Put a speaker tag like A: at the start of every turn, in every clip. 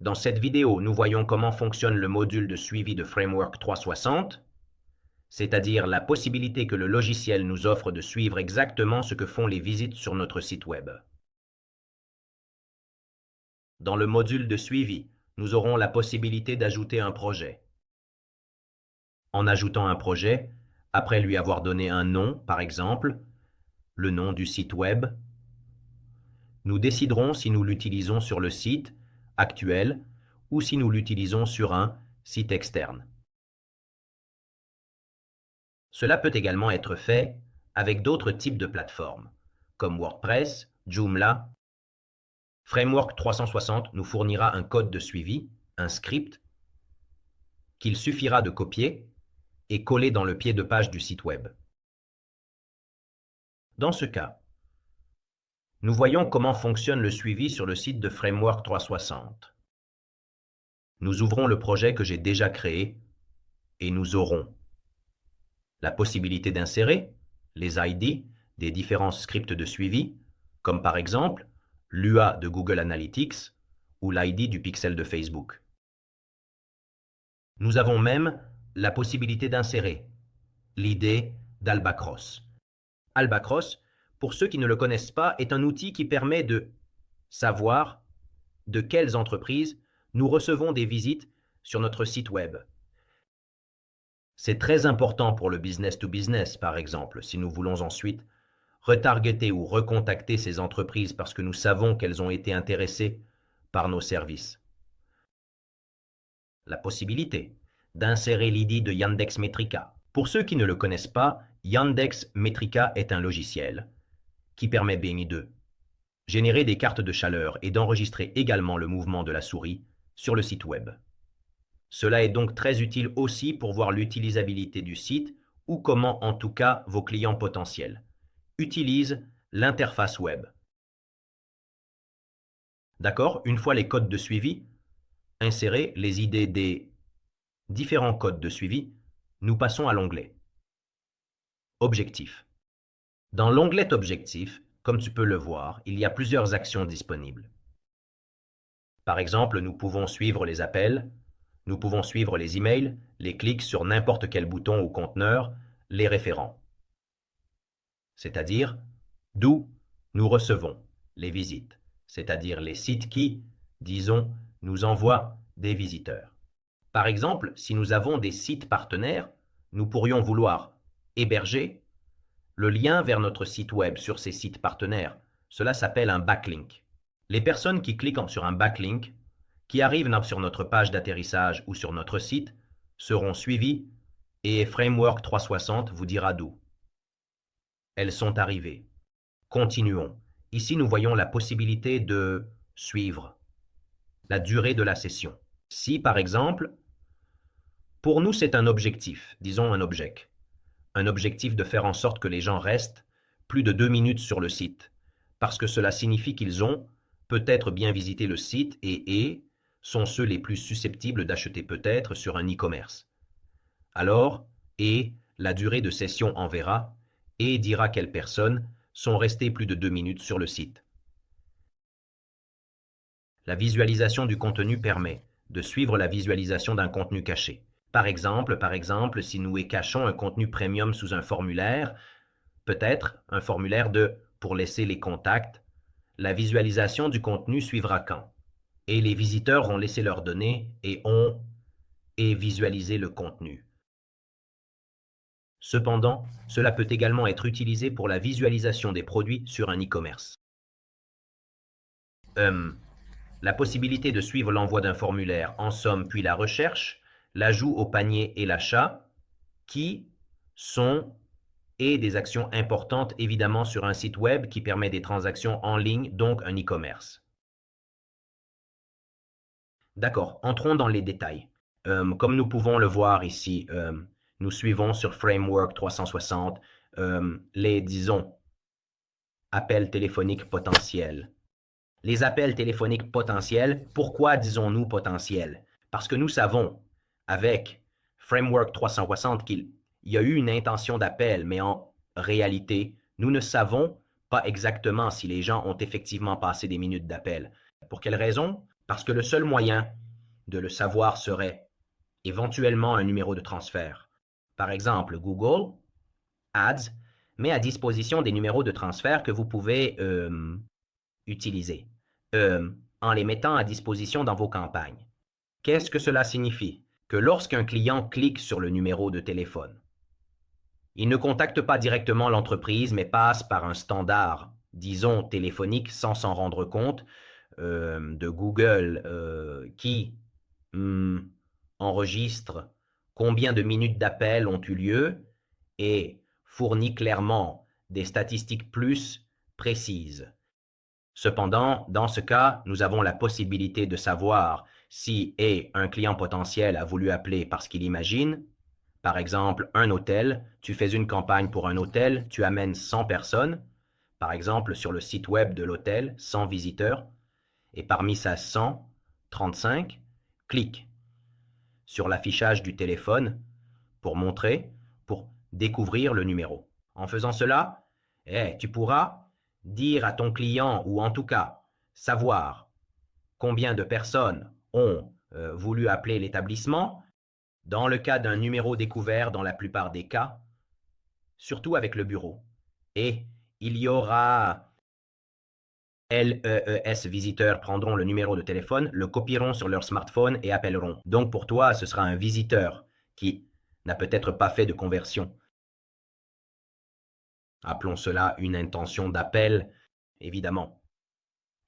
A: Dans cette vidéo, nous voyons comment fonctionne le module de suivi de Framework 360, c'est-à-dire la possibilité que le logiciel nous offre de suivre exactement ce que font les visites sur notre site web. Dans le module de suivi, nous aurons la possibilité d'ajouter un projet. En ajoutant un projet, après lui avoir donné un nom, par exemple, le nom du site web, nous déciderons si nous l'utilisons sur le site actuel ou si nous l'utilisons sur un site externe. Cela peut également être fait avec d'autres types de plateformes, comme WordPress, Joomla. Framework 360 nous fournira un code de suivi, un script, qu'il suffira de copier et coller dans le pied de page du site web. Dans ce cas, nous voyons comment fonctionne le suivi sur le site de Framework 360. Nous ouvrons le projet que j'ai déjà créé et nous aurons la possibilité d'insérer les ID des différents scripts de suivi, comme par exemple l'UA de Google Analytics ou l'ID du pixel de Facebook. Nous avons même la possibilité d'insérer l'idée d'Albacross. Albacross, pour ceux qui ne le connaissent pas, est un outil qui permet de savoir de quelles entreprises nous recevons des visites sur notre site web. C'est très important pour le business to business, par exemple, si nous voulons ensuite retargeter ou recontacter ces entreprises parce que nous savons qu'elles ont été intéressées par nos services. La possibilité d'insérer l'ID de Yandex Metrica. Pour ceux qui ne le connaissent pas, Yandex Metrica est un logiciel qui permet de générer des cartes de chaleur et d'enregistrer également le mouvement de la souris sur le site web. Cela est donc très utile aussi pour voir l'utilisabilité du site ou comment en tout cas vos clients potentiels utilisent l'interface web. D'accord? Une fois les codes de suivi, insérés, les idées des différents codes de suivi, nous passons à l'onglet Objectifs. Dans l'onglet Objectifs, comme tu peux le voir, il y a plusieurs actions disponibles. Par exemple, nous pouvons suivre les appels, nous pouvons suivre les emails, les clics sur n'importe quel bouton ou conteneur, les référents. C'est-à-dire d'où nous recevons les visites, c'est-à-dire les sites qui, disons, nous envoient des visiteurs. Par exemple, si nous avons des sites partenaires, nous pourrions vouloir héberger le lien vers notre site web sur ces sites partenaires. Cela s'appelle un backlink. Les personnes qui cliquent sur un backlink, qui arrivent sur notre page d'atterrissage ou sur notre site, seront suivies et Framework 360 vous dira d'où elles sont arrivées. Continuons. Ici, nous voyons la possibilité de suivre la durée de la session. Si, par exemple, pour nous, c'est un objectif, disons un objectif de faire en sorte que les gens restent plus de 2 minutes sur le site, parce que cela signifie qu'ils ont peut-être bien visité le site et sont ceux les plus susceptibles d'acheter peut-être sur un e-commerce. Alors, la durée de session enverra et dira quelles personnes sont restées plus de 2 minutes sur le site. La visualisation du contenu permet de suivre la visualisation d'un contenu caché. Par exemple, si nous cachons un contenu premium sous un formulaire, peut-être un formulaire pour laisser les contacts, la visualisation du contenu suivra quand? Et les visiteurs ont laissé leurs données et ont visualisé le contenu. Cependant, cela peut également être utilisé pour la visualisation des produits sur un e-commerce. La possibilité de suivre l'envoi d'un formulaire, en somme, puis la recherche, l'ajout au panier et l'achat, qui sont des actions importantes évidemment sur un site web qui permet des transactions en ligne, donc un e-commerce. D'accord, entrons dans les détails. Comme nous pouvons le voir ici, nous suivons sur Framework 360 disons, appels téléphoniques potentiels. Les appels téléphoniques potentiels, pourquoi disons-nous potentiels? Parce que nous savons, avec Framework 360, qu'il y a eu une intention d'appel, mais en réalité, nous ne savons pas exactement si les gens ont effectivement passé des minutes d'appel. Pour quelle raison? Parce que le seul moyen de le savoir serait éventuellement un numéro de transfert. Par exemple, Google Ads met à disposition des numéros de transfert que vous pouvez utiliser en les mettant à disposition dans vos campagnes. Qu'est-ce que cela signifie? Que lorsqu'un client clique sur le numéro de téléphone, il ne contacte pas directement l'entreprise, mais passe par un standard, disons téléphonique, sans s'en rendre compte, de Google qui enregistre combien de minutes d'appel ont eu lieu et fournit clairement des statistiques plus précises. Cependant, dans ce cas, nous avons la possibilité de savoir si un client potentiel a voulu appeler parce qu'il imagine, par exemple, un hôtel, tu fais une campagne pour un hôtel, tu amènes 100 personnes, par exemple sur le site web de l'hôtel, 100 visiteurs, et parmi ces 100, 35 cliquent sur l'affichage du téléphone pour montrer, pour découvrir le numéro. En faisant cela, tu pourras dire à ton client, ou en tout cas savoir combien de personnes ont voulu appeler l'établissement, dans le cas d'un numéro découvert dans la plupart des cas, surtout avec le bureau. Et il y aura LEES visiteurs prendront le numéro de téléphone, le copieront sur leur smartphone et appelleront. Donc pour toi, ce sera un visiteur qui n'a peut-être pas fait de conversion. Appelons cela une intention d'appel, évidemment.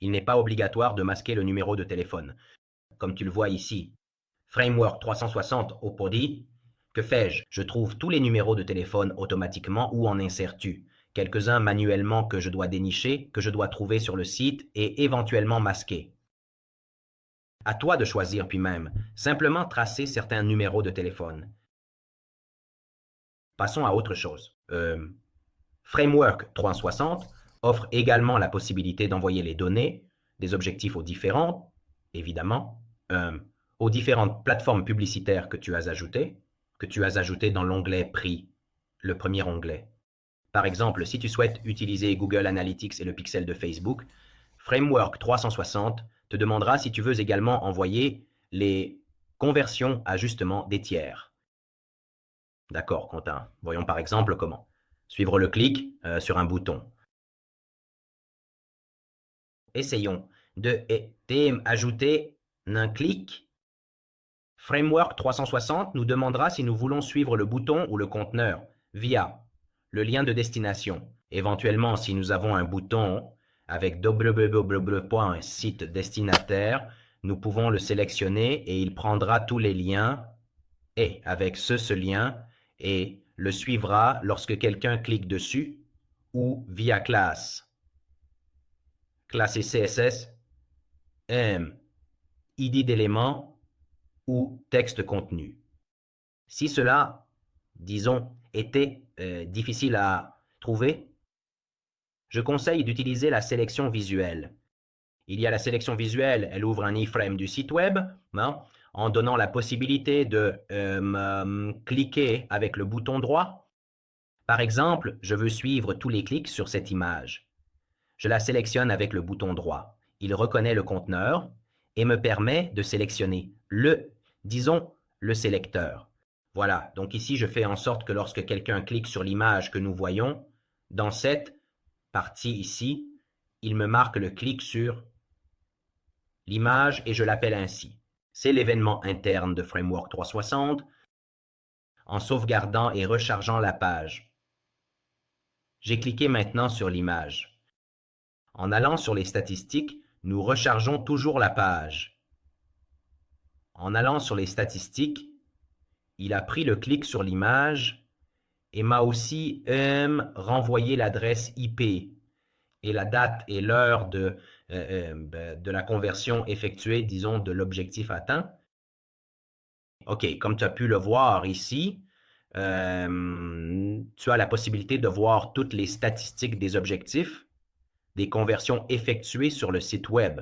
A: Il n'est pas obligatoire de masquer le numéro de téléphone. Comme tu le vois ici, Framework 360 au Podi, que fais-je? Je trouve tous les numéros de téléphone automatiquement ou en insère-tu. Quelques-uns manuellement que je dois dénicher, que je dois trouver sur le site et éventuellement masquer. À toi de choisir puis même, simplement tracer certains numéros de téléphone. Passons à autre chose. Framework 360 offre également la possibilité d'envoyer les données des objectifs aux différentes, évidemment, aux différentes plateformes publicitaires que tu as ajoutées dans l'onglet Prix, le premier onglet. Par exemple, si tu souhaites utiliser Google Analytics et le pixel de Facebook, Framework 360 te demandera si tu veux également envoyer les conversions ajustements des tiers. D'accord, Quentin. Voyons par exemple comment. Suivre le clic sur un bouton. Essayons de ajouter un clic. Framework 360 nous demandera si nous voulons suivre le bouton ou le conteneur via le lien de destination. Éventuellement, si nous avons un bouton avec www.site destinataire, nous pouvons le sélectionner et il prendra tous les liens et avec ce lien et le suivra lorsque quelqu'un clique dessus ou via classe et CSS, ID d'éléments ou texte contenu. Si cela, disons, était difficile à trouver, je conseille d'utiliser la sélection visuelle. Il y a la sélection visuelle, elle ouvre un iframe du site web, en donnant la possibilité de cliquer avec le bouton droit. Par exemple, je veux suivre tous les clics sur cette image. Je la sélectionne avec le bouton droit. Il reconnaît le conteneur et me permet de sélectionner disons, le sélecteur. Voilà, donc ici, je fais en sorte que lorsque quelqu'un clique sur l'image que nous voyons, dans cette partie ici, il me marque le clic sur l'image et je l'appelle ainsi. C'est l'événement interne de Framework 360 en sauvegardant et rechargeant la page. J'ai cliqué maintenant sur l'image. En allant sur les statistiques, nous rechargeons toujours la page. En allant sur les statistiques, il a pris le clic sur l'image et m'a aussi renvoyé l'adresse IP et la date et l'heure de la conversion effectuée, disons, de l'objectif atteint. OK, comme tu as pu le voir ici, tu as la possibilité de voir toutes les statistiques des objectifs, des conversions effectuées sur le site web.